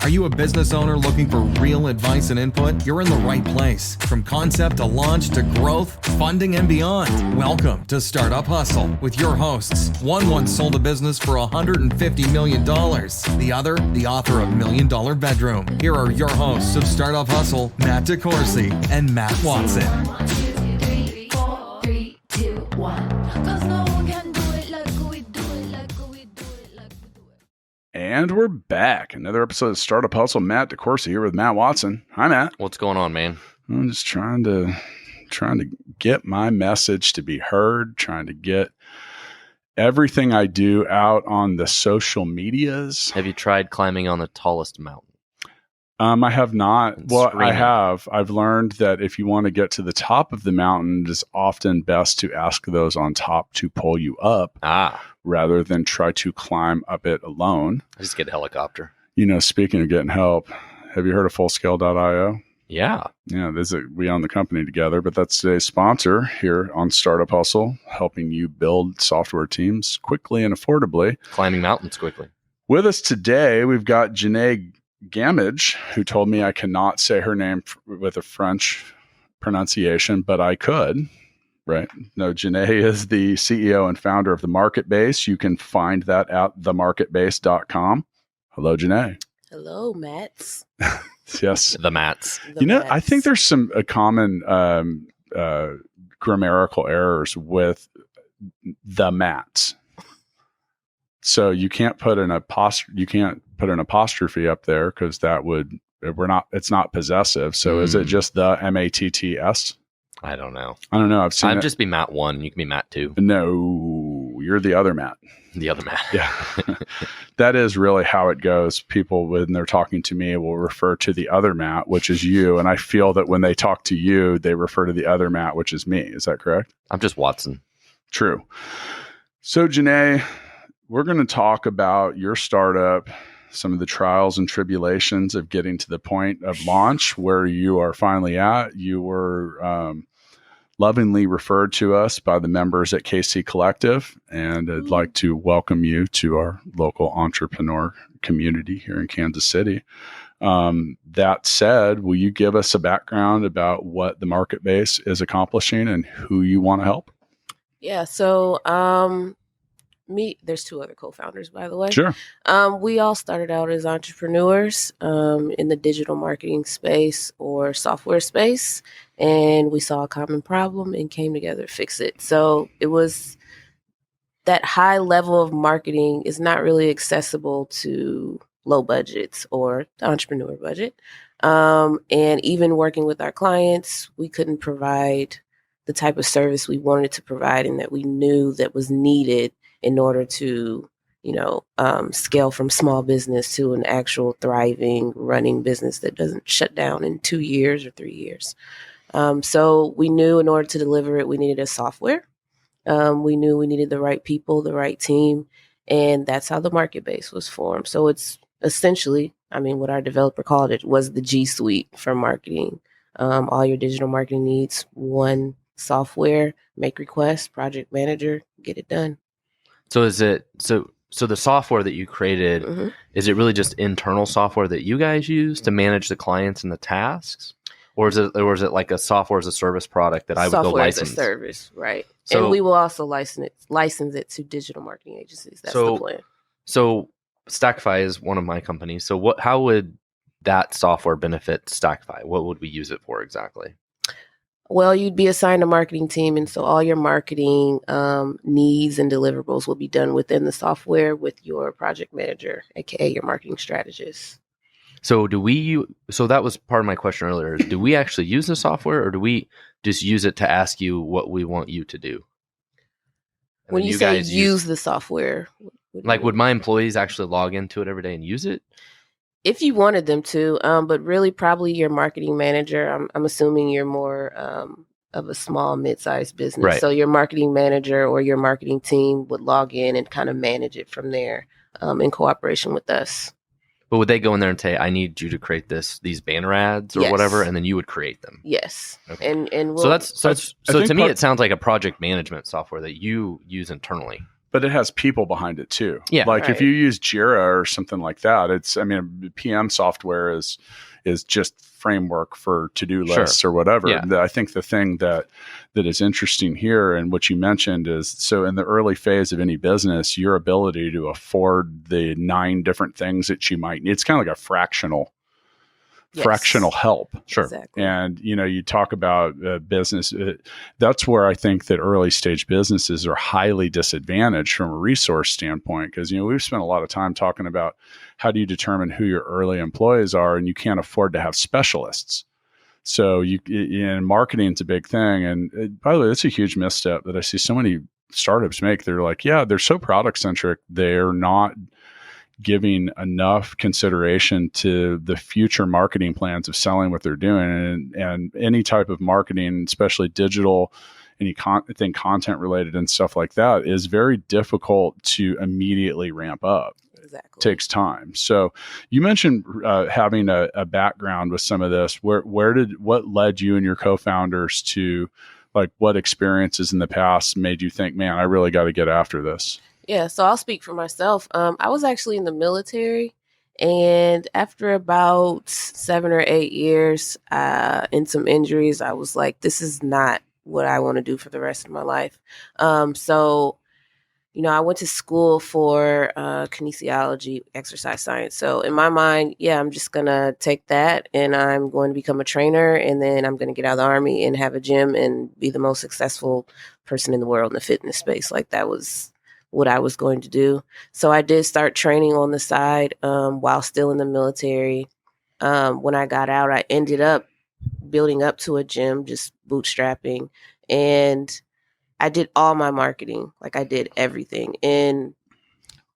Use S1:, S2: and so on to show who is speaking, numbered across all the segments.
S1: Are you a business owner looking for real advice and input? You're in the right place. From concept to launch to growth, funding, and beyond. Welcome to Startup Hustle with your hosts. One once sold a business for $150 million. The other, the author of $1 Million Bedroom. Here are your hosts of Startup Hustle, Matt DeCoursey and Matt Watson.
S2: 1, 2, 3, 4, 3, 2, 1. 'Cause no one can do it like we do it, like we do it, like we do it.
S3: And we're back. Another episode of Startup Hustle. Matt DeCoursey here with Matt Watson. Hi, Matt.
S4: What's going on, man?
S3: I'm just trying to get my message to be heard, trying to get everything I do out on the social medias.
S4: Have you tried climbing on the tallest mountain?
S3: I have not.
S4: And
S3: Well,
S4: screaming.
S3: I have. I've learned that if you want to get to the top of the mountain, it is often best to ask those on top to pull you up rather than try to climb up it alone.
S4: I just get a helicopter.
S3: You know, speaking of getting help, have you heard of Fullscale.io?
S4: Yeah.
S3: Yeah, we own the company together, but that's today's sponsor here on Startup Hustle, helping you build software teams quickly and affordably.
S4: Climbing mountains quickly.
S3: With us today, we've got Jannae Gammage, who told me I cannot say her name with a French pronunciation, but I could, right? No, Jannae is the CEO and founder of The Market Base. You can find that at themarketbase.com. Hello, Jannae.
S5: Hello, Mats.
S3: Yes.
S4: The mats.
S3: I think there's some common grammatical errors with the mats. So you can't put an apostrophe up there because it's not possessive. So is it just the MATTS?
S4: I don't know.
S3: I don't know. I'd
S4: just be Matt 1. You can be Matt 2.
S3: No, you're the other Matt.
S4: The other Matt.
S3: Yeah. That is really how it goes. People, when they're talking to me, will refer to the other Matt, which is you. And I feel that when they talk to you, they refer to the other Matt, which is me. Is that correct?
S4: I'm just Watson.
S3: True. So, Jannae, we're going to talk about your startup, some of the trials and tribulations of getting to the point of launch where you are finally at. You were lovingly referred to us by the members at KC Collective, and I'd like to welcome you to our local entrepreneur community here in Kansas City. That said, will you give us a background about what the Market Base is accomplishing and who you want to help?
S5: Yeah, so there's two other co-founders, by the way.
S3: Sure.
S5: We all started out as entrepreneurs in the digital marketing space or software space, and we saw a common problem and came together to fix it. So it was that high level of marketing is not really accessible to low budgets or the entrepreneur budget. And even working with our clients, we couldn't provide the type of service we wanted to provide and that we knew that was needed in order to, scale from small business to an actual thriving, running business that doesn't shut down in 2 years or 3 years. So we knew in order to deliver it, we needed a software. We knew we needed the right people, the right team, and that's how the Market Base was formed. So it's essentially, what our developer called it was the G Suite for marketing. All your digital marketing needs, one software, make requests, project manager, get it done.
S4: So is it so the software that you created, is it really just internal software that you guys use to manage the clients and the tasks? Or is it like a software as a service product that I would go license?
S5: Software as a service, right.
S4: So,
S5: and we will also license it to digital marketing agencies. That's the plan.
S4: So Stackify is one of my companies. So how would that software benefit Stackify? What would we use it for exactly?
S5: Well, you'd be assigned a marketing team, and so all your marketing needs and deliverables will be done within the software with your project manager, aka your marketing strategist.
S4: So so that was part of my question earlier. Do we actually use the software, or do we just use it to ask you what we want you to do? And
S5: when
S4: then
S5: you say
S4: guys
S5: use the software,
S4: would my employees actually log into it every day and use it?
S5: If you wanted them to, but really probably your marketing manager. I'm assuming you're more of a small, mid-sized business.
S4: Right.
S5: So your marketing manager or your marketing team would log in and kind of manage it from there in cooperation with us.
S4: But would they go in there and say, I need you to create these banner ads or
S5: Yes.
S4: whatever, and then you would create them?
S5: Yes.
S4: Okay.
S5: And
S4: So to me,
S3: part-
S4: it sounds like a project management software that you use internally.
S3: But it has people behind it too.
S4: Yeah.
S3: Like if
S5: Right.
S3: you use Jira or something like that, PM software is just framework for to-do
S4: Sure.
S3: lists or whatever.
S4: Yeah.
S3: I think the thing that is interesting here and what you mentioned is, so in the early phase of any business, your ability to afford the 9 different things that you might need, it's kind of like a fractional help.
S4: Sure.
S5: Exactly.
S3: And, you talk about business. That's where I think that early stage businesses are highly disadvantaged from a resource standpoint. Because, we've spent a lot of time talking about how do you determine who your early employees are, and you can't afford to have specialists. So in marketing, it's a big thing. And by the way, that's a huge misstep that I see so many startups make. They're like, yeah, they're so product centric. They're not giving enough consideration to the future marketing plans of selling what they're doing, and any type of marketing, especially digital, anything content related and stuff like that, is very difficult to immediately ramp up.
S5: Exactly.
S3: Takes time. So you mentioned having a background with some of this. What led you and your co-founders to, like, what experiences in the past made you think, man, I really got to get after this?
S5: Yeah, so I'll speak for myself. I was actually in the military, and after about 7 or 8 years and some injuries, I was like, this is not what I want to do for the rest of my life. So, I went to school for kinesiology, exercise science. So in my mind, I'm just going to take that and I'm going to become a trainer, and then I'm going to get out of the Army and have a gym and be the most successful person in the world in the fitness space. Like, that was what I was going to do. So I did start training on the side while still in the military. When I got out, I ended up building up to a gym, just bootstrapping. And I did all my marketing. Like, I did everything. And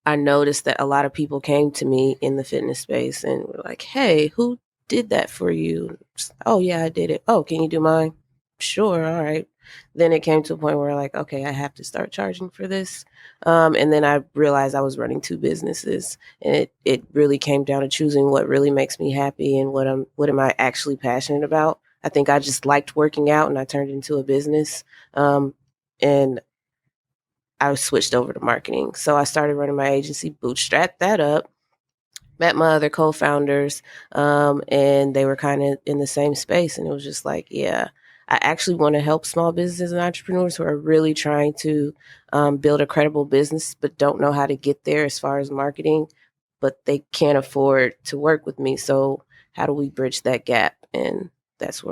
S5: I noticed that a lot of people came to me in the fitness space and were like, hey, who did that for you? Oh, yeah, I did it. Oh, can you do mine? Sure. All right. Then it came to a point where, like, okay, I have to start charging for this. And then I realized I was running 2 businesses, and it really came down to choosing what really makes me happy and what am I actually passionate about. I think I just liked working out, and I turned it into a business. And I switched over to marketing. So I started running my agency, bootstrapped that up, met my other co-founders, and they were kind of in the same space. And it was just like, yeah, I actually want to help small businesses and entrepreneurs who are really trying to build a credible business, but don't know how to get there as far as marketing, but they can't afford to work with me. So how do we bridge that gap? And that's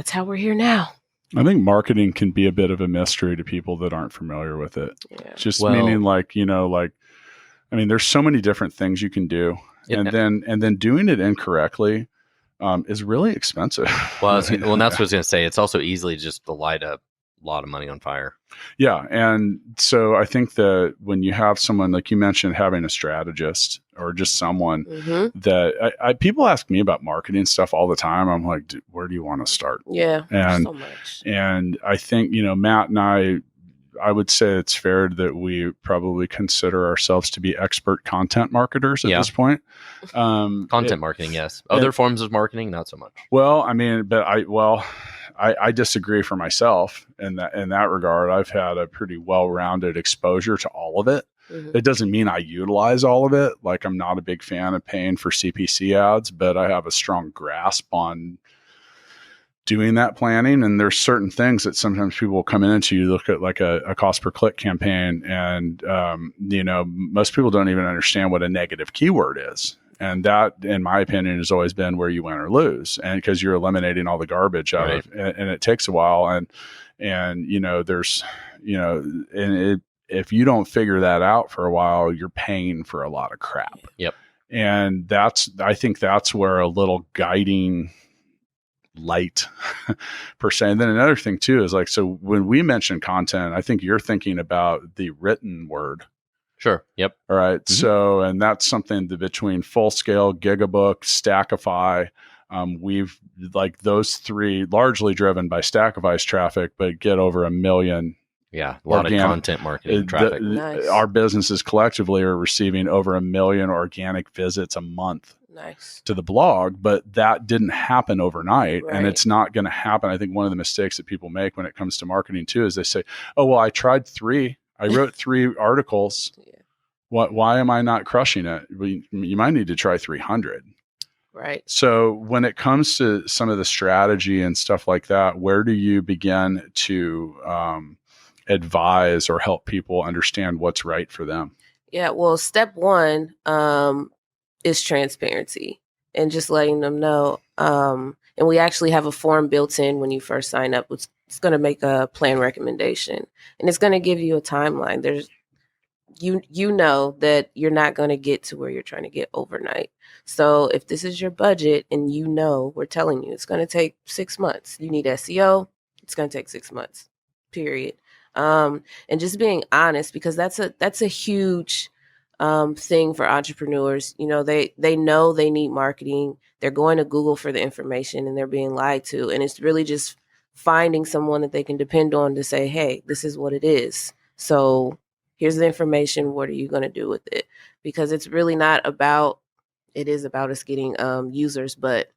S5: how we're here now.
S3: I think marketing can be a bit of a mystery to people that aren't familiar with it.
S5: Yeah.
S3: Just meaning, like, there's so many different things you can do, and then doing it incorrectly is really expensive.
S4: Well, that's what I was going to say. It's also easily just to light up a lot of money on fire.
S3: Yeah. And so I think that when you have someone, like you mentioned, having a strategist or just someone that people ask me about marketing stuff all the time. I'm like, dude, where do you want to start?
S5: Yeah.
S3: And,
S5: so much.
S3: And I think, Matt and I would say it's fair that we probably consider ourselves to be expert content marketers at this point.
S4: Content marketing, yes. Other forms of marketing, not so much.
S3: Well, I disagree for myself in that regard. I've had a pretty well-rounded exposure to all of it. Mm-hmm. It doesn't mean I utilize all of it. Like, I'm not a big fan of paying for CPC ads, but I have a strong grasp on doing that planning. And there's certain things that sometimes people will come into. You look at like a cost per click campaign, and most people don't even understand what a negative keyword is. And that, in my opinion, has always been where you win or lose, and because you're eliminating all the garbage out of, and it takes a while. And if you don't figure that out for a while, you're paying for a lot of crap.
S4: Yep.
S3: And I think that's where a little guiding light per se. And then another thing too is, like, so when we mention content, I think you're thinking about the written word.
S4: Sure. Yep.
S3: All right. Mm-hmm. So, and that's something that between Full Scale, GigaBook, Stackify, we've, like, those 3 largely driven by Stackify's traffic, but get over 1 million.
S4: Yeah. A lot of content marketing traffic.
S5: Nice.
S3: Our businesses collectively are receiving over 1 million organic visits a month.
S5: Nice.
S3: To the blog, but that didn't happen overnight,
S5: Right.
S3: and it's not going to happen. I think one of the mistakes that people make when it comes to marketing too is they say, oh, well, I tried 3. I wrote 3 articles.
S5: Yeah.
S3: Why am I not crushing it? You might need to try 300.
S5: Right.
S3: So when it comes to some of the strategy and stuff like that, where do you begin to advise or help people understand what's right for them?
S5: Yeah. Well, step one is transparency and just letting them know. And we actually have a form built in when you first sign up. It's going to make a plan recommendation, and it's going to give you a timeline. There's you know that you're not going to get to where you're trying to get overnight. So if this is your budget and we're telling you it's going to take 6 months, you need SEO, it's going to take 6 months, period. And just being honest, because that's a huge thing for entrepreneurs. You know, they know they need marketing. They're going to Google for the information and they're being lied to. And it's really just finding someone that they can depend on to say, hey, this is what it is. So here's the information. What are you going to do with it? Because it's really not about, it is about us getting users, but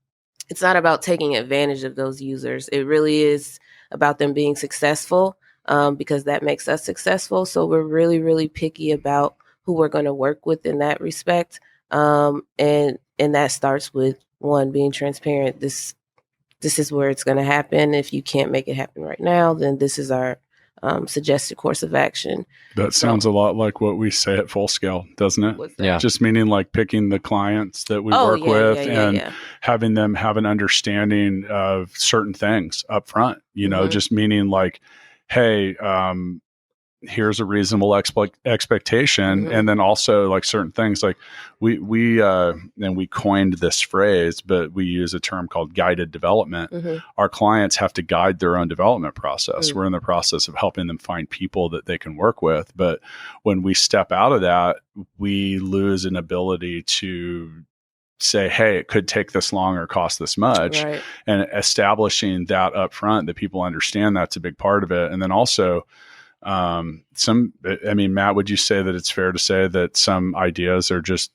S5: it's not about taking advantage of those users. It really is about them being successful because that makes us successful. So we're really, really picky about who we're going to work with in that respect. And that starts with, one, being transparent. This is where it's going to happen. If you can't make it happen right now, then this is our suggested course of action.
S3: That sounds a lot like what we say at Full Scale, doesn't it?
S4: Yeah.
S3: Just meaning like picking the clients that we work with and having them have an understanding of certain things up front, you know, just meaning like, hey, here's a reasonable expectation. And then also like certain things like we coined this phrase, but we use a term called guided development. Our clients have to guide their own development process. We're in the process of helping them find people that they can work with. But when we step out of that, we lose an ability to say, hey, it could take this long or cost this much.
S5: Right.
S3: And establishing that up front, that people understand that's a big part of it. And then also, Matt, would you say that it's fair to say that some ideas are just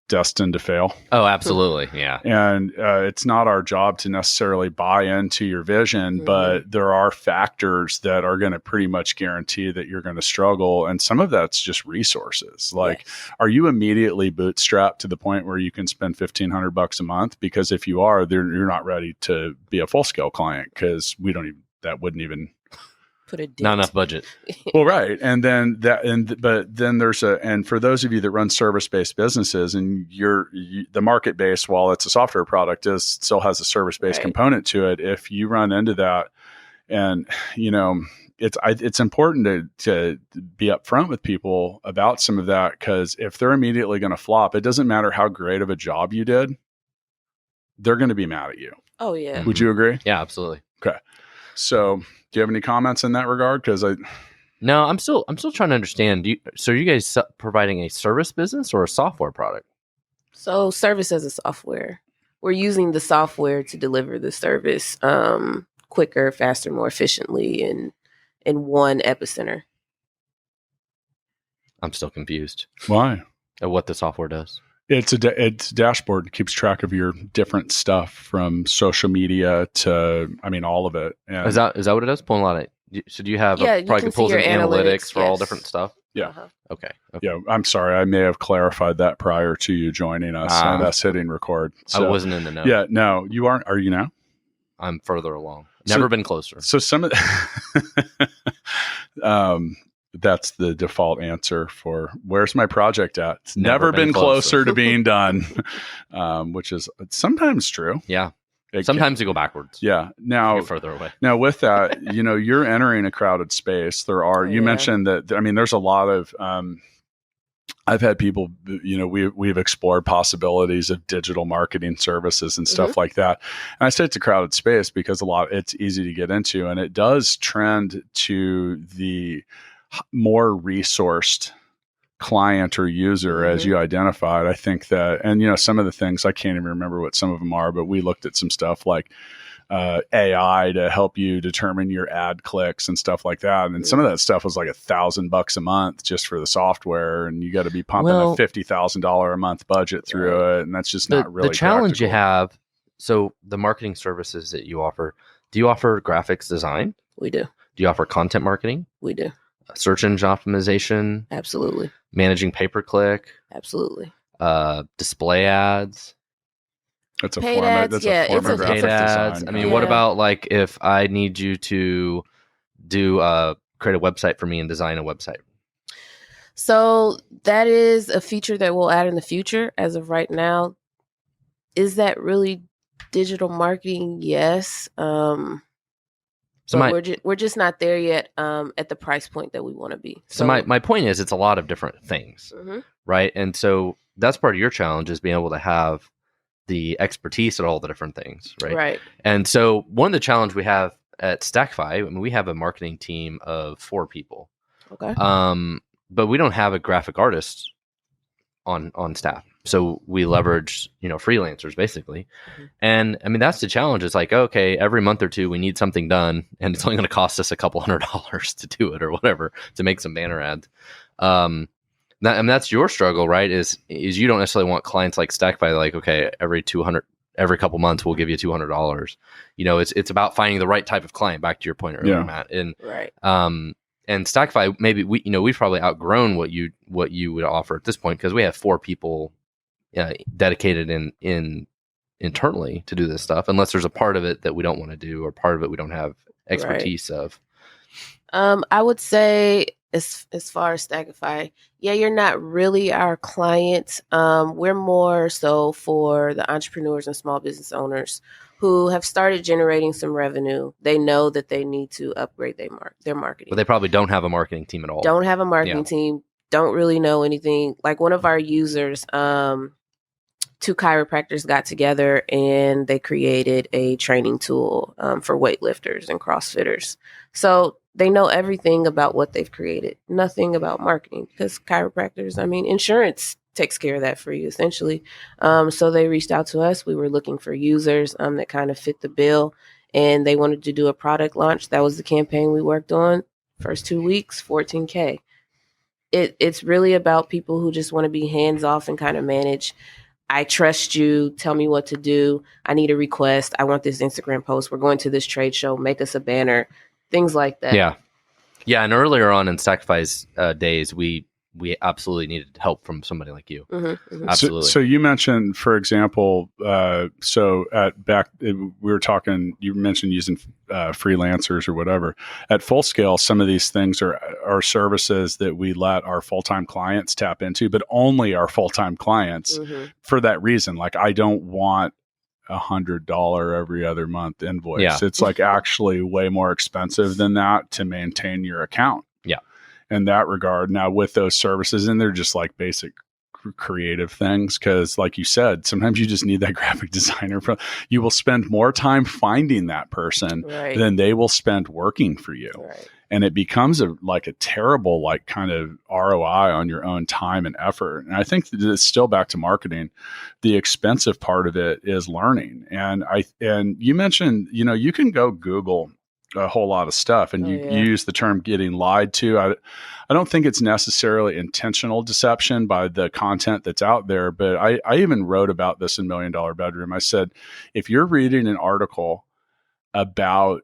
S3: destined to fail?
S4: Oh, absolutely. Yeah.
S3: And it's not our job to necessarily buy into your vision, but there are factors that are going to pretty much guarantee that you're going to struggle. And some of that's just resources. Like, are you immediately bootstrapped to the point where you can spend $1,500 a month? Because if you are, you're not ready to be a Full Scale client, because that wouldn't even
S4: not enough budget.
S3: Well, right. And then but then and for those of you that run service-based businesses, and the market-based, while it's a software product, still has a service-based component to it. If you run into that, and you know, it's important to be upfront with people about some of that, because if they're immediately going to flop, it doesn't matter how great of a job you did, they're going to be mad at you.
S5: Oh yeah.
S3: Would you agree?
S4: Yeah, absolutely.
S3: Okay. So, do you have any comments in that regard? Because
S4: No, I'm still trying to understand. So are you guys providing a service business or a software product?
S5: So service as a software. We're using the software to deliver the service quicker, faster, more efficiently in one epicenter.
S3: I'm
S4: still confused.
S3: Why?
S4: At what the software does.
S3: It's a dashboard. It keeps track of your different stuff, from social media to, all of it. And
S4: Is that what it does? Pulling a lot of. So do you have probably pulls in analytics for all different stuff?
S3: Yeah.
S4: Okay.
S3: Yeah. I'm sorry. I may have clarified that prior to you joining us and us hitting record. So,
S4: I wasn't in the know.
S3: Yeah. No, you aren't. Are you now?
S4: I'm further along. Never been closer.
S3: So some of that's the default answer for where's my project at? It's never been closer to being done, which is sometimes true.
S4: Yeah. Sometimes you go backwards.
S3: Yeah. Now,
S4: you're further away.
S3: Now with that, you're entering a crowded space. You mentioned that, there's a lot of, I've had people, we've explored possibilities of digital marketing services and stuff like that. And I say it's a crowded space because it's easy to get into, and it does trend to the more resourced client or user, as you identified. I think that, and some of the things, I can't even remember what some of them are, but we looked at some stuff like AI to help you determine your ad clicks and stuff like that. And some of that stuff was like $1,000 a month just for the software, and you got to be pumping a $50,000 a month budget through it, and that's just not really
S4: the challenge
S3: practical.
S4: You have. So the marketing services that you offer, do you offer graphics design?
S5: We do.
S4: Do you offer content marketing?
S5: We do.
S4: search engine optimization,
S5: Absolutely.
S4: managing pay-per-click,
S5: Absolutely.
S4: display ads,
S3: That's a
S5: Paid
S3: format.
S5: ads,
S3: That's
S5: yeah,
S3: a form
S5: it's a-
S3: of
S5: it's
S3: graphic
S5: a-
S4: paid ads.
S3: design.
S4: I mean,
S5: Yeah.
S4: what about like if I need you to do create a website for me and design a website?
S5: So that is a feature that we'll add in the future. As of right now, is that really digital marketing? Yes.
S4: So
S5: But we're just not there yet at the price point that we want to be.
S4: So my point is, it's a lot of different things,
S5: Mhm.
S4: right? And so that's part of your challenge, is being able to have the expertise at all the different things, right?
S5: Right.
S4: And so one of the challenge we have at Stackify, I mean, we have a marketing team of 4 people,
S5: Okay.
S4: but we don't have a graphic artist on staff. So we leverage, freelancers basically.
S5: Mhm.
S4: And I mean, that's the challenge. It's like, okay, every month or two we need something done, and it's only going to cost us a couple $100 to do it or whatever, to make some banner ads. That's your struggle, right? Is you don't necessarily want clients like Stackify, like, okay, every couple months we'll give you $200. It's about finding the right type of client, back to your point earlier,
S3: Yeah.
S4: Matt. And
S5: Right.
S4: and Stackify, maybe we've probably outgrown what you would offer at this point, because we have 4 people dedicated in internally to do this stuff, unless there's a part of it that we don't want to do, or part of it we don't have expertise of.
S5: I would say as far as Stackify, yeah, you're not really our client. We're more so for the entrepreneurs and small business owners who have started generating some revenue. They know that they need to upgrade their marketing.
S4: But they probably don't have a marketing team at all.
S5: Don't have a marketing
S4: Yeah.
S5: team, don't really know anything. Like one of our users, 2 chiropractors got together and they created a training tool for weightlifters and CrossFitters. So they know everything about what they've created, nothing about marketing, because chiropractors, I mean, insurance takes care of that for you essentially. So they reached out to us. We were looking for users that kind of fit the bill, and they wanted to do a product launch. That was the campaign we worked on. First 2 weeks, 14K. It's really about people who just want to be hands off and kind of manage. I trust you. Tell me what to do. I need a request. I want this Instagram post. We're going to this trade show. Make us a banner. Things like that.
S4: Yeah. And earlier on in Stackify's days, we absolutely needed help from somebody like you.
S5: Mm-hmm, mm-hmm.
S4: Absolutely.
S3: So you mentioned, for example, we were talking, you mentioned using freelancers or whatever. At Full Scale, some of these things are services that we let our full-time clients tap into, but only our full-time clients
S5: Mm-hmm.
S3: for that reason. Like, I don't want $100 every other month invoice.
S4: Yeah.
S3: It's like actually way more expensive than that to maintain your account.
S4: Yeah.
S3: In that regard. Now with those services, and they're just like basic creative things, because like you said, sometimes you just need that graphic designer. You will spend more time finding that person
S5: Right.
S3: than they will spend working for you.
S5: Right.
S3: And it becomes a terrible, like, kind of ROI on your own time and effort. And I think that it's still back to marketing. The expensive part of it is learning. And you mentioned, you can go Google a whole lot of stuff, and you use the term getting lied to. I don't think it's necessarily intentional deception by the content that's out there, but I even wrote about this in $1 Million Bedroom. I said, if you're reading an article about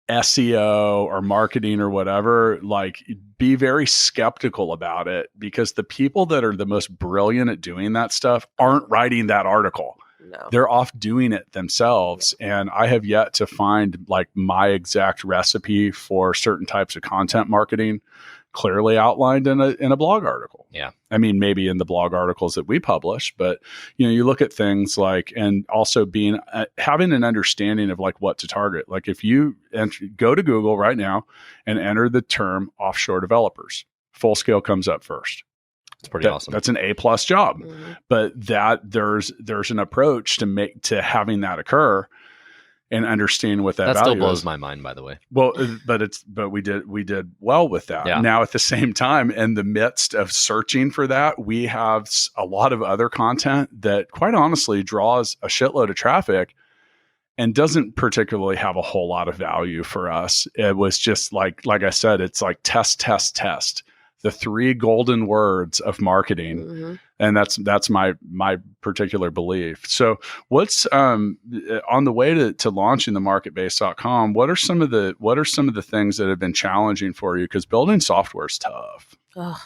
S3: SEO or marketing or whatever, like, be very skeptical about it, because the people that are the most brilliant at doing that stuff aren't writing that article.
S5: No.
S3: They're off doing it themselves. And I have yet to find like my exact recipe for certain types of content marketing clearly outlined in a blog article.
S4: Yeah.
S3: I mean, maybe in the blog articles that we publish, but you look at things like, and also having an understanding of like what to target. Like, if you go to Google right now and enter the term offshore developers, Full Scale comes up first.
S4: It's pretty awesome.
S3: That's an A+ job.
S5: Mm-hmm.
S3: But there's an approach to having that occur and understanding what that
S4: That
S3: value
S4: still blows
S3: is.
S4: my mind, by the way.
S3: Well, but we did well with that.
S4: Yeah.
S3: Now, at the same time, in the midst of searching for that, we have a lot of other content that, quite honestly, draws a shitload of traffic and doesn't particularly have a whole lot of value for us. It was just like I said, it's like test. The 3 golden words of marketing.
S5: Mm-hmm.
S3: And that's my particular belief. So what's on the way to launching the marketbase.com, what are some of the things that have been challenging for you? Because building software is tough.
S5: Oh,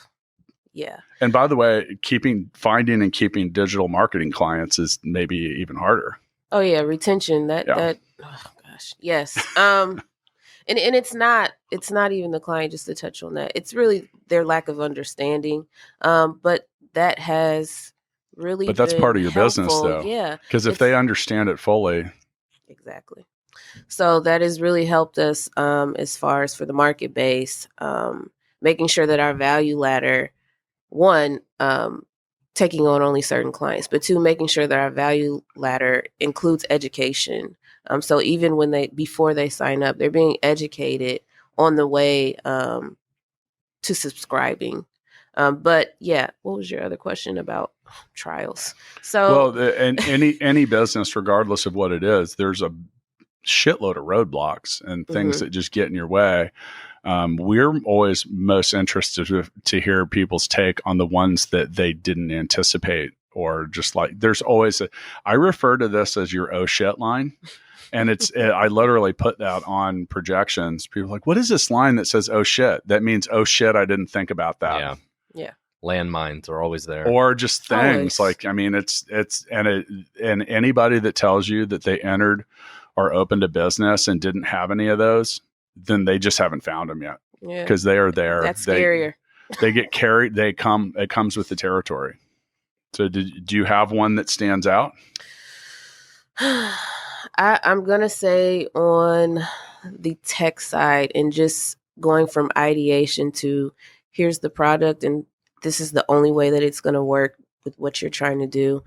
S5: yeah.
S3: And by the way, finding and keeping digital marketing clients is maybe even harder.
S5: Oh yeah, retention. That oh gosh. Yes. And it's not even the client, just to touch on that. It's really their lack of understanding. But that has really
S3: But that's
S5: been
S3: part of your business
S5: helpful.
S3: though.
S5: Yeah.
S3: Because if they understand it fully.
S5: Exactly. So that has really helped us as far as for the market base, making sure that our value ladder, one, taking on only certain clients, but two, making sure that our value ladder includes education. So even before they sign up, they're being educated on the way to subscribing. But yeah, what was your other question about trials? So,
S3: well, and any business, regardless of what it is, there's a shitload of roadblocks and things that just get in your way. We're always most interested to hear people's take on the ones that they didn't anticipate, or just like there's always I refer to this as your oh shit line. And I literally put that on projections. People are like, what is this line that says, oh shit? That means, oh shit, I didn't think about that.
S4: Yeah.
S5: Yeah.
S4: Landmines are always there.
S3: Or just things
S5: Always.
S3: like, I mean, and anybody that tells you that they entered or opened a business and didn't have any of those, then they just haven't found them yet.
S5: Yeah.
S3: Because they are there.
S5: That's scarier.
S3: They get carried. It comes with the territory. So do you have one that stands out?
S5: I'm going to say on the tech side, and just going from ideation to here's the product and this is the only way that it's going to work with what you're trying to do.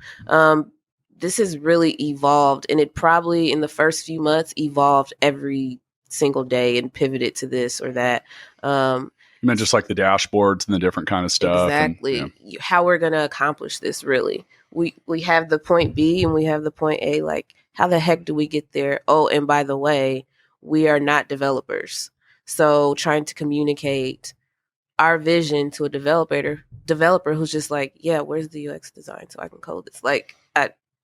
S5: This has really evolved, and it probably in the first few months evolved every single day and pivoted to this or that.
S3: You meant just like the dashboards and the different kind of stuff.
S5: Exactly.
S3: And,
S5: how we're going to accomplish this, really. We have the point B and we have the point A. Like, how the heck do we get there? Oh, and by the way, we are not developers. So trying to communicate our vision to a developer who's just like, yeah, where's the UX design so I can code this? Like,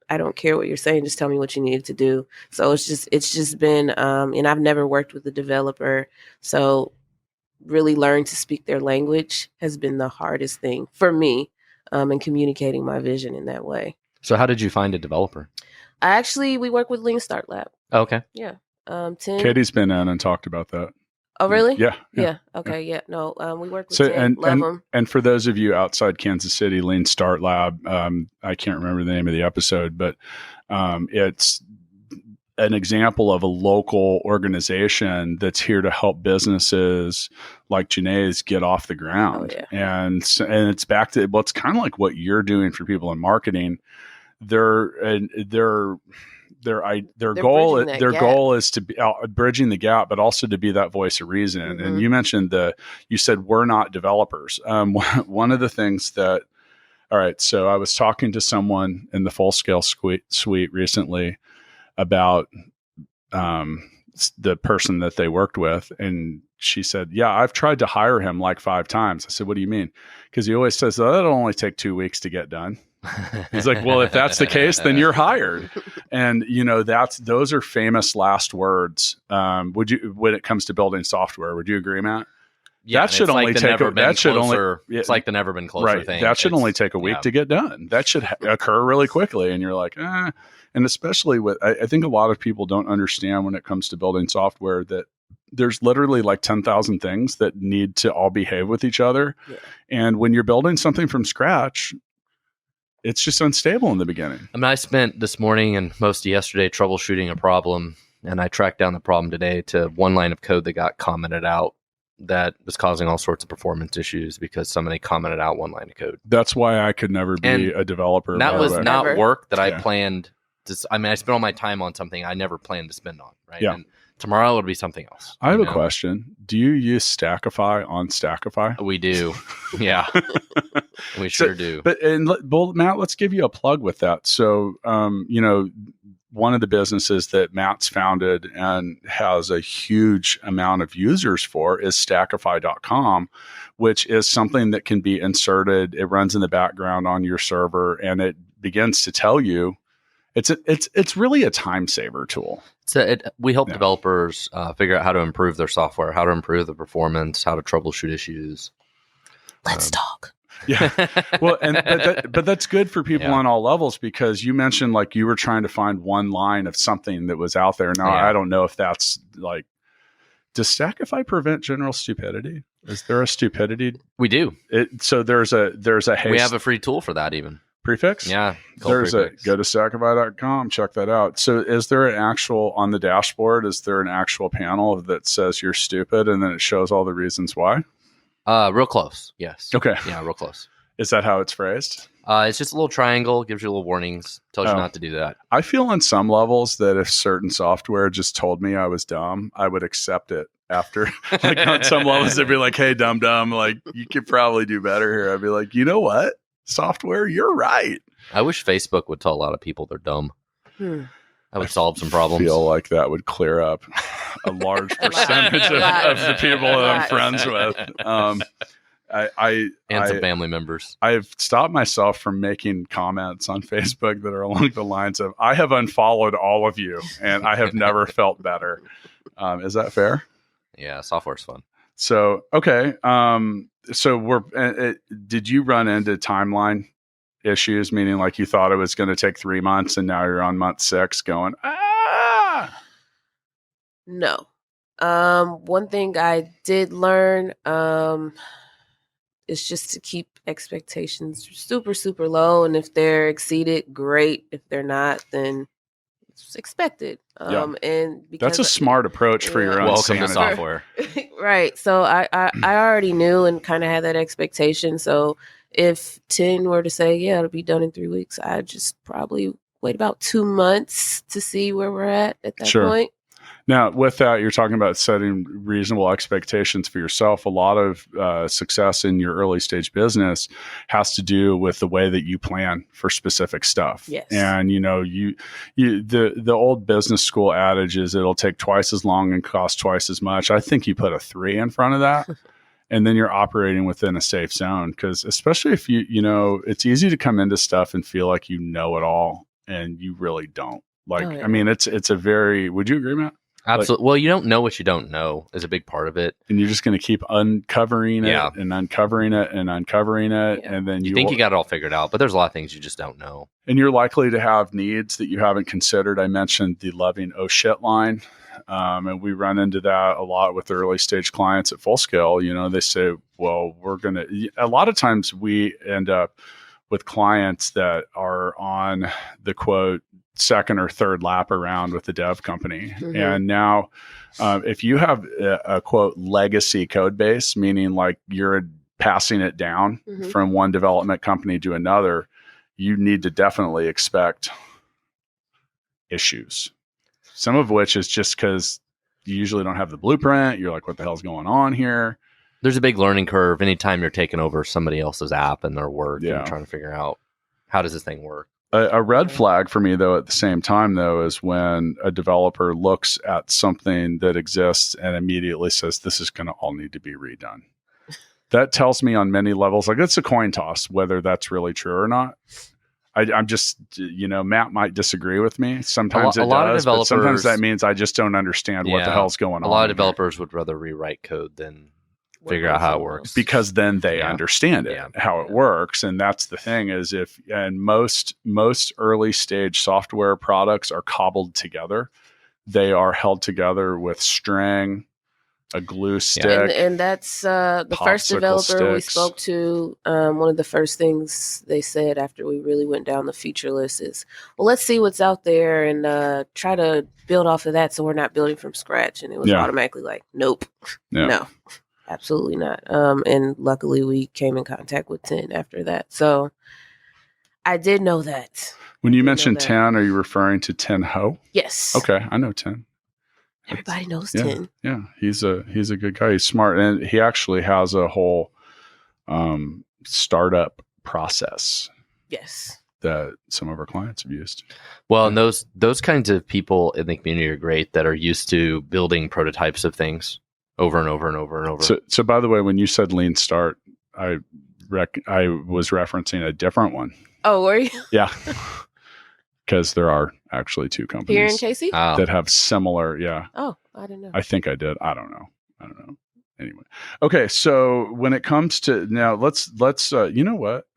S5: I don't care what you're saying. Just tell me what you needed to do. So it's just been, and I've never worked with a developer. So really learn to speak their language has been the hardest thing for me, in communicating my vision in that way.
S4: So how did you find a developer?
S5: We work with Lean Start Lab.
S4: Oh, okay.
S5: Yeah.
S3: Katie's been in and talked about that.
S5: Oh, really?
S3: Yeah.
S5: Okay. Yeah. No, we work with
S3: So,
S5: Tim. Love them.
S3: and for those of you outside Kansas City, Lean Start Lab, I can't remember the name of the episode, but it's an example of a local organization that's here to help businesses like Jannae's get off the ground.
S5: Oh, yeah.
S3: And it's back to what's kind of like what you're doing for people in marketing. Their goal is to be bridging the gap, but also to be that voice of reason. Mm-hmm. And you mentioned you said we're not developers. One of the things that, all right, so I was talking to someone in the Full Scale Suite recently about the person that they worked with, and she said, yeah, I've tried to hire him like 5 times. I said, what do you mean? Because he always says, oh, that'll only take 2 weeks to get done. He's like, well, if that's the case, then you're hired. And those are famous last words. When it comes to building software, would you agree, Matt?
S4: Yeah,
S3: that should only take
S4: it's like the never been closer
S3: right.
S4: thing.
S3: That should only take a week to get done. That should occur really quickly. And you're like, and especially I think a lot of people don't understand when it comes to building software that there's literally like 10,000 things that need to all behave with each other. Yeah. And when you're building something from scratch, it's just unstable in the beginning.
S4: I mean, I spent this morning and most of yesterday troubleshooting a problem, and I tracked down the problem today to one line of code that got commented out that was causing all sorts of performance issues because somebody commented out one line of code.
S3: That's why I could never be a developer.
S4: That was not work that I planned to. I mean, I spent all my time on something I never planned to spend on, right?
S3: Yeah.
S4: And tomorrow it'll be something else.
S3: I have a question. Do you use Stackify on Stackify?
S4: We do. Yeah. We sure do.
S3: But Matt, let's give you a plug with that. So, one of the businesses that Matt's founded and has a huge amount of users for is Stackify.com, which is something that can be inserted. It runs in the background on your server, and it begins to tell you. It's really a time saver tool.
S4: So we help developers figure out how to improve their software, how to improve the performance, how to troubleshoot issues.
S5: Let's talk.
S3: Yeah. Well, but that's good for people on all levels, because you mentioned like you were trying to find one line of something that was out there. Now, I don't know if that's like, does Stackify prevent general stupidity? Is there a stupidity?
S4: We do.
S3: So there's a
S4: we have a free tool for that even.
S3: Prefix?
S4: Yeah.
S3: Go to Stackify.com, check that out. So is there an actual, on the dashboard, is there an actual panel that says you're stupid and then it shows all the reasons why?
S4: Real close. Yes.
S3: Okay.
S4: Yeah, real close.
S3: Is that how it's phrased?
S4: It's just a little triangle, gives you little warnings, tells you not to do that.
S3: I feel on some levels that if certain software just told me I was dumb, I would accept it after. Like on some levels, they'd be like, hey, dumb, like you could probably do better here. I'd be like, you know what? Software, you're right.
S4: I wish Facebook would tell a lot of people they're dumb. That would solve some problems.
S3: I feel like that would clear up a large percentage of the people that I'm friends with.
S4: And some family members.
S3: I've stopped myself from making comments on Facebook that are along the lines of, I have unfollowed all of you and I have never felt better. Is that fair?
S4: Yeah, software's fun.
S3: So, okay. So did you run into timeline issues, meaning like you thought it was going to take 3 months and now you're on month 6 going,
S5: No. One thing I did learn is just to keep expectations super, super low. And if they're exceeded, great. If they're not, then it's expected. And because
S3: that's a smart approach for your own
S4: welcome to
S3: sanity.
S4: software.
S5: Right. So I already knew and kind of had that expectation. So if 10 were to say, yeah, it'll be done in 3 weeks, I'd just probably wait about 2 months to see where we're at that point.
S3: Now, with that, you're talking about setting reasonable expectations for yourself. A lot of success in your early stage business has to do with the way that you plan for specific stuff.
S5: Yes.
S3: And, the old business school adage is it'll take twice as long and cost twice as much. I think you put a 3 in front of that. And then you're operating within a safe zone, because especially if it's easy to come into stuff and feel like you know it all and you really don't. I mean, it's a very, would you agree, Matt?
S4: Absolutely. Well, you don't know what you don't know is a big part of it.
S3: And you're just going to keep uncovering it and uncovering it and uncovering it. Yeah. And then
S4: you think you got it all figured out, but there's a lot of things you just don't know. And
S3: you're likely to have needs that you haven't considered. I mentioned the loving oh shit line. And we run into that a lot with early stage clients at Full Scale. They say, well, a lot of times we end up with clients that are on the quote second or third lap around with the dev company. Mm-hmm. And now if you have a quote legacy code base, meaning like you're passing it down from one development company to another, you need to definitely expect issues. Some of which is just because you usually don't have the blueprint. You're like, what the hell's going on here?
S4: There's a big learning curve anytime you're taking over somebody else's app and their work and trying to figure out how does this thing work.
S3: A red flag for me, though, at the same time, though, is when a developer looks at something that exists and immediately says, this is going to all need to be redone. That tells me on many levels, like it's a coin toss, whether that's really true or not. I'm just, Matt might disagree with me. Sometimes it does, but sometimes that means I just don't understand what the hell's going on.
S4: A lot of developers would rather rewrite code than figure out how it works.
S3: Because then they understand how it works. And that's the thing is most early stage software products are cobbled together. They are held together with string, a glue stick.
S5: And that's the first developer we spoke to. One of the first things they said after we really went down the feature list is, well, let's see what's out there and try to build off of that so we're not building from scratch. And it was automatically like, nope, no. Absolutely not. And luckily we came in contact with 10 after that. So I did know that.
S3: When you mentioned 10, are you referring to 10 Ho?
S5: Yes.
S3: Okay. I know 10.
S5: Everybody knows 10.
S3: Yeah. He's a good guy. He's smart. And he actually has a whole startup process.
S5: Yes.
S3: that some of our clients have used.
S4: Well, and those kinds of people in the community are great that are used to building prototypes of things over and over and over and over.
S3: So by the way, when you said lean start, I was referencing a different one.
S5: Oh, were you?
S3: Yeah. Because there are actually two companies
S5: Here in Casey?
S3: that have similar. Yeah.
S5: Oh, I didn't know.
S3: I think I did. I don't know. Anyway. Okay. So when it comes to now, let's you know what?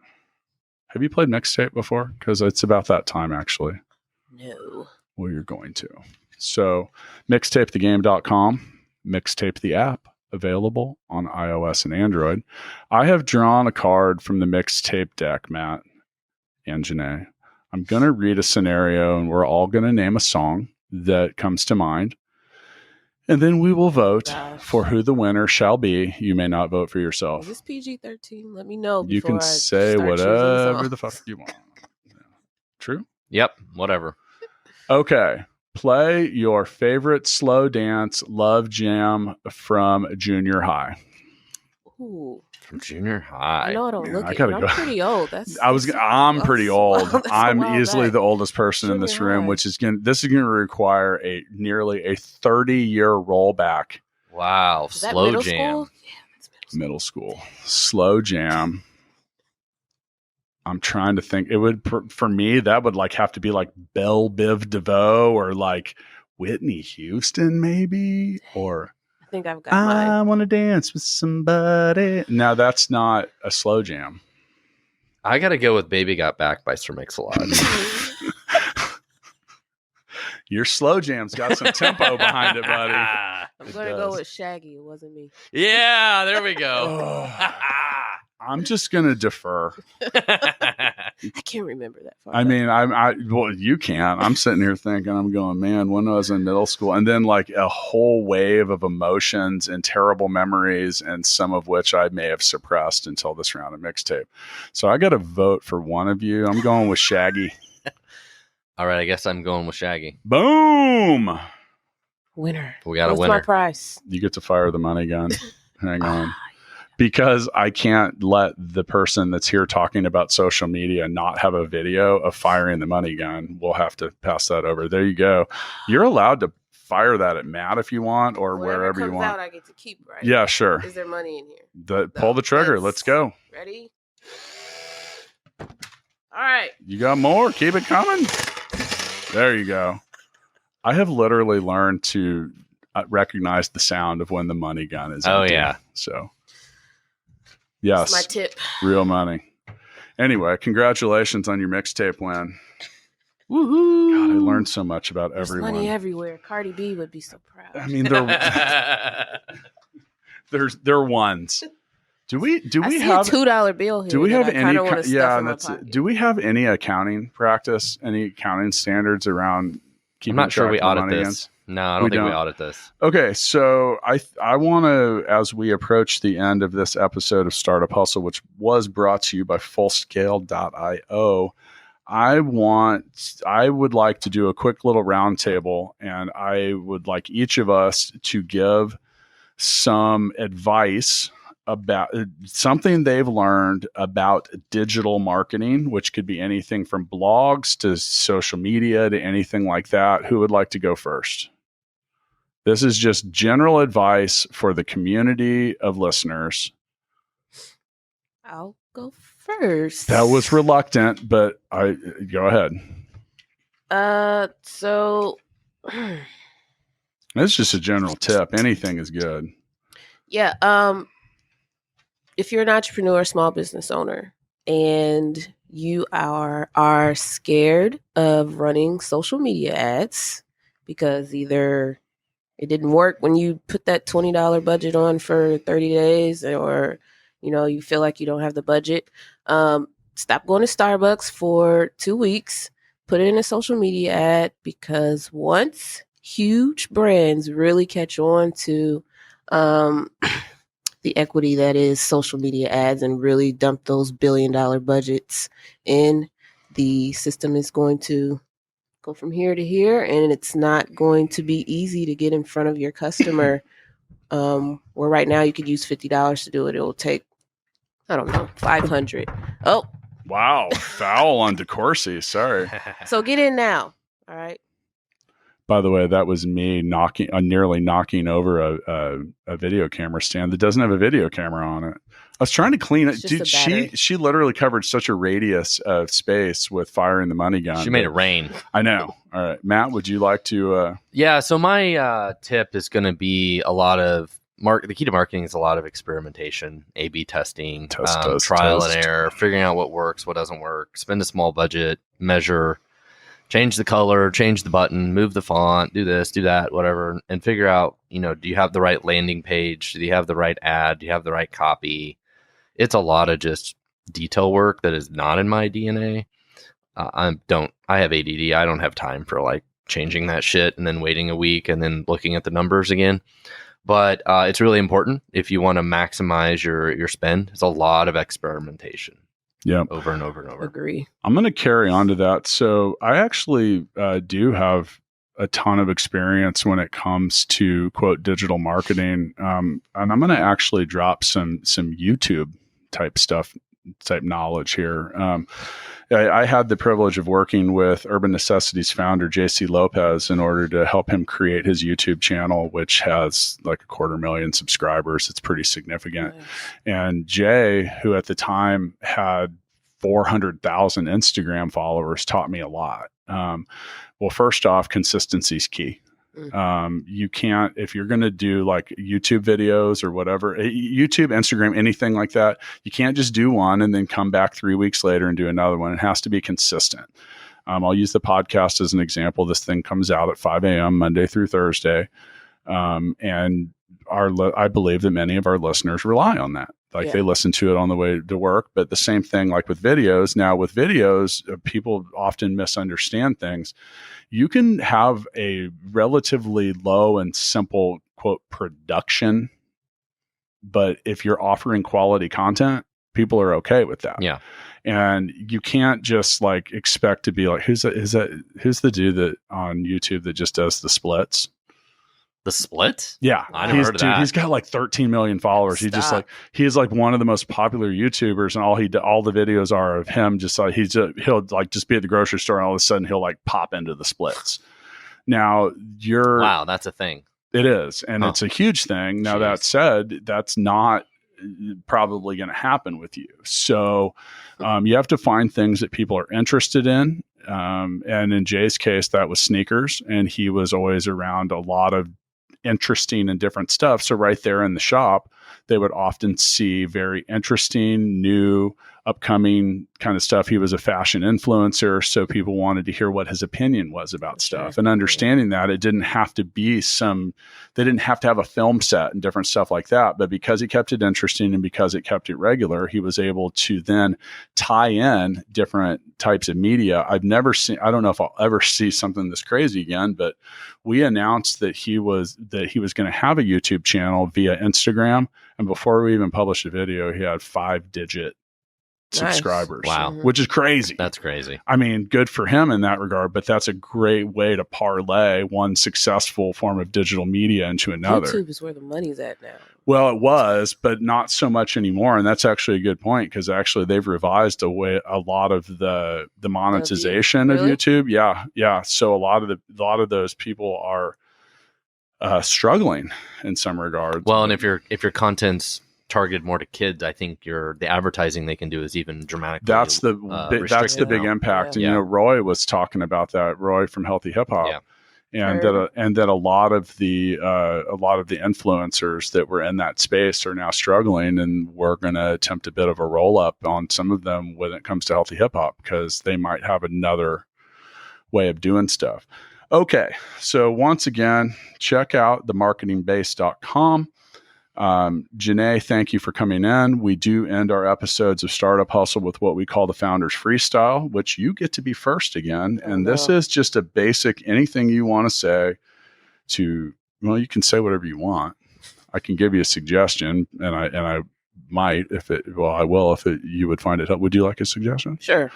S3: Have you played Mixtape before? Because it's about that time, actually.
S5: No.
S3: Well, you're going to. So mixtapethegame.com, Mixtape the app, available on iOS and Android. I have drawn a card from the Mixtape deck, Matt and Jannae. I'm going to read a scenario, and we're all going to name a song that comes to mind. And then we will vote for who the winner shall be. You may not vote for yourself.
S5: Is this PG-13? Let me know.
S3: You can
S5: I
S3: say
S5: start
S3: whatever
S5: choosing
S3: the fuck you want. True?
S4: Yep, whatever.
S3: Okay. Play your favorite slow dance love jam from junior high.
S5: Ooh.
S4: From junior high.
S5: I know I don't
S3: Man,
S5: look
S3: I
S5: it,
S3: gotta
S5: but
S3: go.
S5: I'm pretty old.
S3: I'm pretty old.
S5: That's a
S3: I'm
S5: while
S3: easily
S5: back.
S3: the oldest person in this
S5: Junior
S3: room,
S5: high.
S3: which is this is going to require nearly a 30-year rollback.
S4: Wow,
S5: Is that
S4: slow
S5: middle
S4: jam.
S5: school? Yeah, that's
S3: Middle school slow jam. I'm trying to think. It would for me that would like have to be like Belle Biv DeVoe or like Whitney Houston maybe, or
S5: I think I've got mine.
S3: I want to dance with somebody. Now that's not a slow jam.
S4: I got to go with Baby Got Back by Sir Mix-a-Lot.
S3: Your slow jam's got some tempo behind it, buddy.
S5: I'm going to go with Shaggy. It wasn't me.
S4: Yeah, there we go.
S3: I'm just gonna defer.
S5: I can't remember that far.
S3: I mean, well, you can't. I'm sitting here thinking, I'm going, man, when I was in middle school, and then like a whole wave of emotions and terrible memories, and some of which I may have suppressed until this round of Mixtape. So I got to vote for one of you. I'm going with Shaggy.
S4: All right, I guess I'm going with Shaggy.
S3: Boom!
S5: Winner.
S4: We got a
S5: What's
S4: winner.
S5: my price?
S3: You get to fire the money gun. Hang on. Because I can't let the person that's here talking about social media not have a video of firing the money gun. We'll have to pass that over. There you go. You're allowed to fire that at Matt if you want, or
S5: Whatever
S3: wherever you
S5: comes
S3: want.
S5: out, I get to keep, right?
S3: Yeah, sure.
S5: Is there money in here?
S3: Pull the trigger. Let's go.
S5: Ready? All right.
S3: You got more. Keep it coming. There you go. I have literally learned to recognize the sound of when the money gun is
S4: Oh,
S3: empty.
S4: yeah.
S3: So, yes.
S5: That's my tip.
S3: Real money. Anyway, congratulations on your Mixtape win.
S4: Woohoo!
S3: God, I learned so much about
S5: There's
S3: everyone.
S5: money everywhere. Cardi B would be so proud.
S3: I mean, they're ones. Do we
S5: I see
S3: have
S5: a $2 bill here?
S3: do we have
S5: that I
S3: any
S5: kinda wanna stuff
S3: yeah
S5: in my
S3: that's it.
S5: pocket.
S3: Do we have any accounting practice, any accounting standards around
S4: I'm
S3: keeping
S4: not sure
S3: track
S4: we
S3: of the
S4: audit
S3: money
S4: this.
S3: against?
S4: No, I don't think we
S3: don't.
S4: audit this.
S3: Okay, so I want to, as we approach the end of this episode of Startup Hustle, which was brought to you by Fullscale.io, I would like to do a quick little roundtable, and I would like each of us to give some advice about something they've learned about digital marketing, which could be anything from blogs to social media to anything like that. Who would like to go first? This is just general advice for the community of listeners.
S5: I'll go first.
S3: That was reluctant, but I go ahead.
S5: So
S3: It's just a general tip. Anything is good.
S5: yeah, if you're an entrepreneur, small business owner, and you are scared of running social media ads because either it didn't work when you put that $20 budget on for 30 days, or you feel like you don't have the budget, stop going to Starbucks for 2 weeks, put it in a social media ad, because once huge brands really catch on to the equity that is social media ads and really dump those billion-dollar budgets in, the system is going to go from here to here, and it's not going to be easy to get in front of your customer. Where right now you could use $50 to do it. It will take, I don't know, $500. Oh,
S3: Wow, foul on DeCoursey. Sorry.
S5: So get in now. All right.
S3: By the way, that was me nearly knocking over a video camera stand that doesn't have a video camera on it. I was trying to clean it.
S5: It's just
S3: Dude,
S5: a battery.
S3: she literally covered such a radius of space with firing the money gun.
S4: She made it rain.
S3: I know. All right. Matt, would you like to?
S4: Yeah. So my tip is going to be a lot of the key to marketing is a lot of experimentation, A/B testing, trial and error, figuring out what works, what doesn't work. Spend a small budget, measure, change the color, change the button, move the font, do this, do that, whatever, and figure out, do you have the right landing page? Do you have the right ad? Do you have the right copy? It's a lot of just detail work that is not in my DNA. I have ADD. I don't have time for like changing that shit and then waiting a week and then looking at the numbers again. But it's really important if you want to maximize your spend. It's a lot of experimentation.
S3: Yeah.
S4: Over and over and over.
S5: Agree.
S3: I'm going to carry on to that. So I actually do have a ton of experience when it comes to quote digital marketing. And I'm going to actually drop some YouTube type knowledge here. I had the privilege of working with Urban Necessities founder JC Lopez in order to help him create his YouTube channel, which has like 250,000 subscribers. It's pretty significant.
S5: Nice.
S3: And Jay, who at the time had 400,000 Instagram followers, taught me a lot. Well, first off, consistency is key. You can't, if you're going to do like YouTube videos or whatever, YouTube, Instagram, anything like that, you can't just do one and then come back 3 weeks later and do another one. It has to be consistent. I'll use the podcast as an example. This thing comes out at 5 a.m. Monday through Thursday. And I believe that many of our listeners rely on that. Like they listen to it on the way to work, but the same thing like with videos. Now with videos, people often misunderstand things. You can have a relatively low and simple quote production, but if you're offering quality content, people are okay with that.
S4: Yeah.
S3: And you can't just like expect to be like, who's the dude that on YouTube that just does the splits?
S4: The split?
S3: Yeah.
S4: I never heard of that.
S3: He's got like 13 million followers. He's like one of the most popular YouTubers, and all the videos are of him just like he'll like just be at the grocery store and all of a sudden he'll like pop into the splits. Now
S4: wow, that's a thing.
S3: It is, and it's a huge thing. Now that said, that's not probably going to happen with you. So you have to find things that people are interested in. And in Jay's case, that was sneakers, and he was always around a lot of interesting and different stuff. So right there in the shop, they would often see very interesting, new, upcoming kind of stuff. He was a fashion influencer, so people wanted to hear what his opinion was about stuff. And understanding that it didn't have to be they didn't have to have a film set and different stuff like that. But because he kept it interesting and because it kept it regular, he was able to then tie in different types of media. I don't know if I'll ever see something this crazy again, but we announced that he was going to have a YouTube channel via Instagram. And before we even published a video, he had 5-digit subscribers.
S4: Wow.
S3: Which is crazy.
S4: That's crazy.
S3: I mean, good for him in that regard, but that's a great way to parlay one successful form of digital media into another.
S5: YouTube is where the money's at now.
S3: Well, it was, but not so much anymore. And that's actually a good point, because actually they've revised a lot of the monetization of YouTube. Yeah. Yeah. So a lot of those people are struggling in some regards.
S4: Well, and if your content's targeted more to kids, I think the advertising they can do is even dramatically.
S3: That's the big impact.
S5: Yeah.
S3: And Roy was talking about that. Roy from Healthy Hip Hop.
S4: Yeah.
S3: And that a lot of the influencers that were in that space are now struggling, and we're going to attempt a bit of a roll up on some of them when it comes to healthy hip hop, because they might have another way of doing stuff. Okay, so once again, check out themarketingbase.com. Jannae, thank you for coming in. We do end our episodes of Startup Hustle with what we call the Founders Freestyle, which you get to be first again. And this is just a basic, anything you want to say you can say whatever you want. I can give you a suggestion, and I might, I will, if you would find it helpful. Would you like a suggestion?
S5: Sure.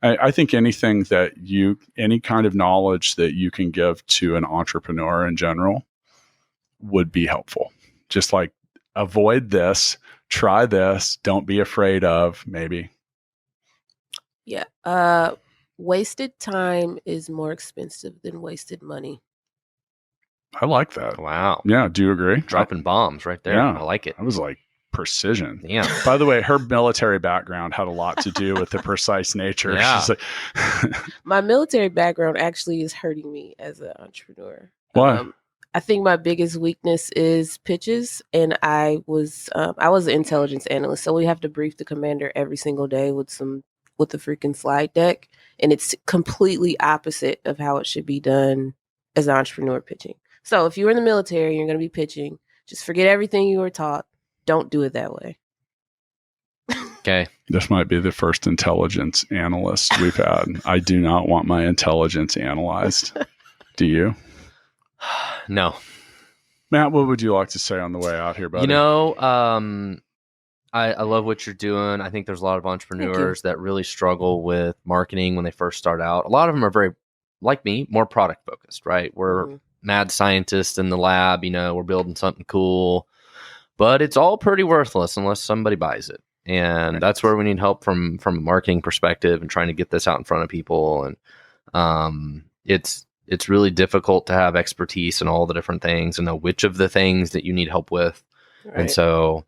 S3: I think anything any kind of knowledge that you can give to an entrepreneur in general would be helpful. Just like, avoid this, try this, don't be afraid of, maybe.
S5: Wasted time is more expensive than wasted money.
S3: I like that.
S4: Wow.
S3: Yeah. Do you agree?
S4: Dropping bombs right there.
S3: Yeah.
S4: I like it.
S3: I was like precision.
S4: Yeah.
S3: By the way, her military background had a lot to do with the precise nature.
S4: Yeah.
S3: She's like,
S5: My military background actually is hurting me as an entrepreneur.
S3: why?
S5: I think my biggest weakness is pitches, and I was an intelligence analyst, so we have to brief the commander every single day with the freaking slide deck, and it's completely opposite of how it should be done as an entrepreneur pitching. So if you're in the military, you're going to be pitching. Just forget everything you were taught. Don't do it that way.
S4: Okay.
S3: This might be the first intelligence analyst we've had. I do not want my intelligence analyzed. Do you?
S4: No.
S3: Matt, what would you like to say on the way out here, buddy?
S4: You know, I love what you're doing. I think there's a lot of entrepreneurs that really struggle with marketing when they first start out. A lot of them are very, like me, more product focused, right? We're mad scientists in the lab, we're building something cool, but it's all pretty worthless unless somebody buys it. And that's where we need help from a marketing perspective and trying to get this out in front of people. And it's really difficult to have expertise in all the different things and know which of the things that you need help with. Right. And so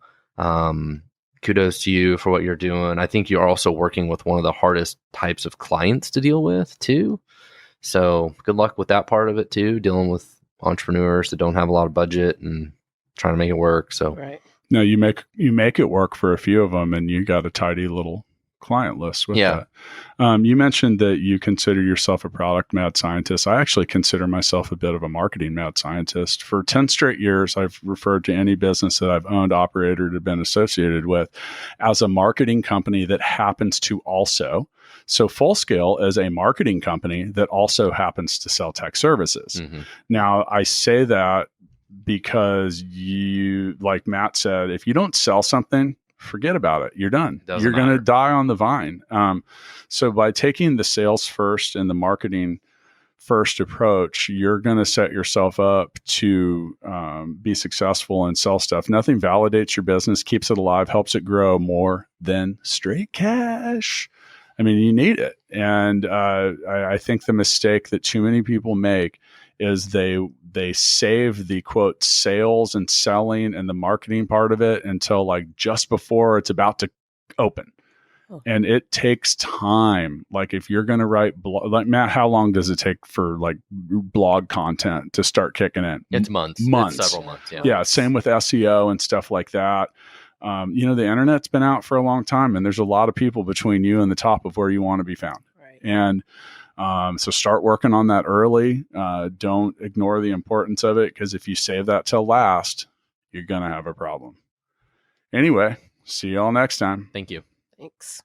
S4: kudos to you for what you're doing. I think you're also working with one of the hardest types of clients to deal with too. So good luck with that part of it too, dealing with entrepreneurs that don't have a lot of budget and trying to make it work. So
S3: no, you make it work for a few of them, and you got a tidy little client list with that. You mentioned that you consider yourself a product mad scientist. I actually consider myself a bit of a marketing mad scientist. For 10 straight years, I've referred to any business that I've owned, operated, or been associated with as a marketing company that happens to also. So Full Scale is a marketing company that also happens to sell tech services. Mm-hmm. Now, I say that because you, like Matt said, if you don't sell something, forget about it. You're done. You're going to die on the vine. So by taking the sales first and the marketing first approach, you're going to set yourself up to be successful and sell stuff. Nothing validates your business, keeps it alive, helps it grow more than straight cash. I mean, you need it. And I think the mistake that too many people make is they save the quote sales and selling and the marketing part of it until like just before it's about to open. And it takes time. Like if you're going to write like Matt, how long does it take for like blog content to start kicking in?
S4: It's months.
S3: It's
S4: several months.
S3: Yeah. Same with SEO and stuff like that. The internet's been out for a long time, and there's a lot of people between you and the top of where you want to be found.
S5: Right.
S3: And so start working on that early. Don't ignore the importance of it, because if you save that till last, you're going to have a problem. Anyway, see you all next time.
S4: Thank you.
S5: Thanks.